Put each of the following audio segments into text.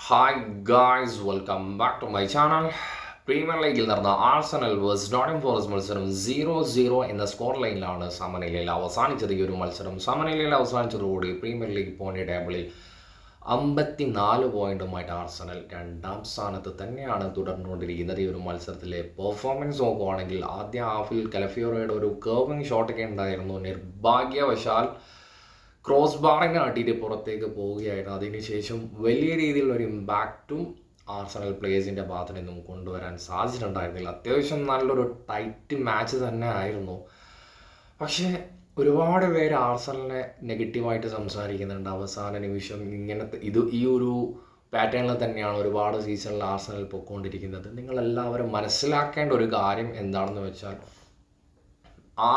Hi guys, welcome back to my channel. Premier ലീഗിൽ നടന്ന Arsenal versus noting forest മത്സരം 0-0 എന്ന സ്കോർ ലൈനിലാണ് സമനിലയിൽ അവസാനിച്ചത്. ഈ ഒരു മത്സരം സമനിലയിൽ അവസാനിച്ചതോടുകൂടി പ്രീമിയർ ലീഗ് പോയിന്റ് ടേബിളിൽ 54 പോയിന്റുമായിട്ട് ആഴ്സണൽ രണ്ടാം സ്ഥാനത്ത് തന്നെയാണ് തുടർന്നുകൊണ്ടിരിക്കുന്നത്. ഈ ഒരു മത്സരത്തിലെ പെർഫോമൻസ് നോക്കുകയാണെങ്കിൽ ആദ്യ ഹാഫിൽ കലഫിയോറയുടെ ഒരു കർവിംഗ് ഷോട്ടൊക്കെ ഉണ്ടായിരുന്നു. നിർഭാഗ്യവശാൽ ക്രോസ് ബാറിനെ അടിയിട്ട് പുറത്തേക്ക് പോവുകയായിരുന്നു. അതിനുശേഷം വലിയ രീതിയിലുള്ളൊരു ഇമ്പാക്റ്റും ആർസണൽ പ്ലേയേഴ്സിൻ്റെ ഭാഗത്ത് നിന്നും കൊണ്ടുവരാൻ സാധിച്ചിട്ടുണ്ടായിരുന്നില്ല. അത്യാവശ്യം നല്ലൊരു ടൈറ്റ് മാച്ച് തന്നെ ആയിരുന്നു. പക്ഷേ ഒരുപാട് പേര് ആർസണലിനെ നെഗറ്റീവായിട്ട് സംസാരിക്കുന്നുണ്ട്. അവസാന നിമിഷം ഇങ്ങനത്തെ ഈ ഒരു പാറ്റേണിൽ തന്നെയാണ് ഒരുപാട് സീസണിൽ ആർസണൽ പൊയ്ക്കൊണ്ടിരിക്കുന്നത്. നിങ്ങളെല്ലാവരും മനസ്സിലാക്കേണ്ട ഒരു കാര്യം എന്താണെന്ന് വെച്ചാൽ,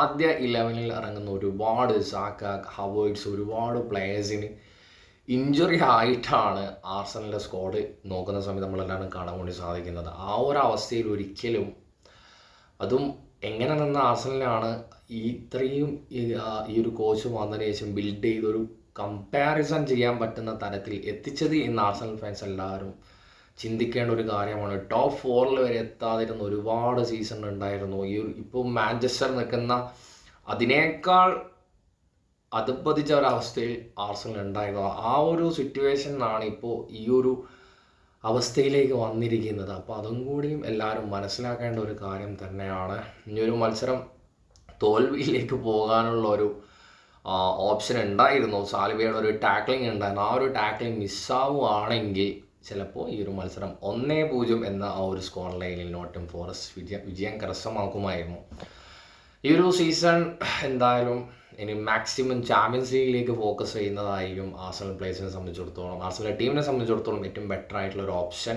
ആദ്യ 11-ൽ ഇറങ്ങുന്ന ഒരുപാട് സാക്ക, ഹവേർട്സ്, ഒരുപാട് പ്ലേയേഴ്സിന് ഇഞ്ചുറി ആയിട്ടാണ് ആർസണലിൻ്റെ സ്ക്വാഡ് നോക്കുന്ന സമയത്ത് നമ്മളെല്ലാവരും കാണാൻ വേണ്ടി സാധിക്കുന്നത്. ആ ഒരു അവസ്ഥയിൽ ഒരിക്കലും, അതും എങ്ങനെ നിന്ന ആർസണലിനാണ് ഇത്രയും ഈ ഒരു കോച്ച് വന്നതിന് ശേഷം ബിൽഡ് ചെയ്തൊരു കമ്പാരിസൺ ചെയ്യാൻ പറ്റുന്ന തരത്തിൽ എത്തിച്ചത് എന്ന് ആർസണൽ ഫാൻസ് എല്ലാവരും ചിന്തിക്കേണ്ട ഒരു കാര്യമാണ്. ടോപ്പ് 4 വരെ എത്താതിരുന്ന ഒരുപാട് സീസൺ ഉണ്ടായിരുന്നു. ഇപ്പോൾ മാഞ്ചസ്റ്റർ നിൽക്കുന്ന അതിനേക്കാൾ അധപ്പതിച്ച ഒരവസ്ഥയിൽ ആർസണൽ ഉണ്ടായിരുന്നു. ആ ഒരു സിറ്റുവേഷനാണ് ഇപ്പോൾ ഈ ഒരു അവസ്ഥയിലേക്ക് വന്നിരിക്കുന്നത്. അപ്പോൾ അതും കൂടിയും എല്ലാവരും മനസ്സിലാക്കേണ്ട ഒരു കാര്യം തന്നെയാണ്. ഈ ഒരു മത്സരം തോൽവിയിലേക്ക് പോകാനുള്ള ഒരു ഓപ്ഷൻ ഉണ്ടായിരുന്നു. സാലിബയുടെ ഒരു ടാക്ലിംഗ് ഉണ്ടായിരുന്നു. ആ ഒരു ടാക്ലിംഗ് മിസ്സാവുകയാണെങ്കിൽ ചിലപ്പോൾ ഈ ഒരു മത്സരം 1-0 എന്ന ആ ഒരു സ്കോർ ലൈനിൽ നോട്ടിംഗ് ഫോറസ്റ്റ് വിജയം കരസ്ഥമാക്കുമായിരുന്നു. ഈ ഒരു സീസൺ എന്തായാലും ഇനി മാക്സിമം ചാമ്പ്യൻസ് ലീഗിലേക്ക് ഫോക്കസ് ചെയ്യുന്നതായിരിക്കും ആർസണൽ പ്ലേയേഴ്സിനെ സംബന്ധിച്ചിടത്തോളം. ആർസണൽ ടീമിനെ സംബന്ധിച്ചിടത്തോളം ഏറ്റവും ബെറ്റർ ആയിട്ടുള്ള ഒരു ഓപ്ഷൻ.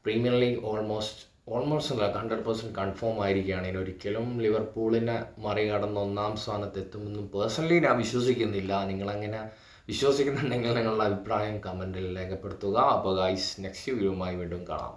പ്രീമിയർ ലീഗ് ഓൾമോസ്റ്റ് അല്ല, 100% കൺഫേം ആയിരിക്കുകയാണ്. ഇനി ഒരിക്കലും ലിവർപൂളിനെ മറികടന്ന് 1-ാം സ്ഥാനത്ത് എത്തുമെന്നും പേഴ്സണലി ഞാൻ വിശ്വസിക്കുന്നില്ല. നിങ്ങളങ്ങനെ വിശ്വസിക്കുന്നുണ്ടെങ്കിൽ നിങ്ങളുടെ അഭിപ്രായം കമൻറ്റിൽ രേഖപ്പെടുത്തുക. അപ്പോൾ ഗൈസ്, നെക്സ്റ്റ് വീഡിയോയുമായി വീണ്ടും കാണാം.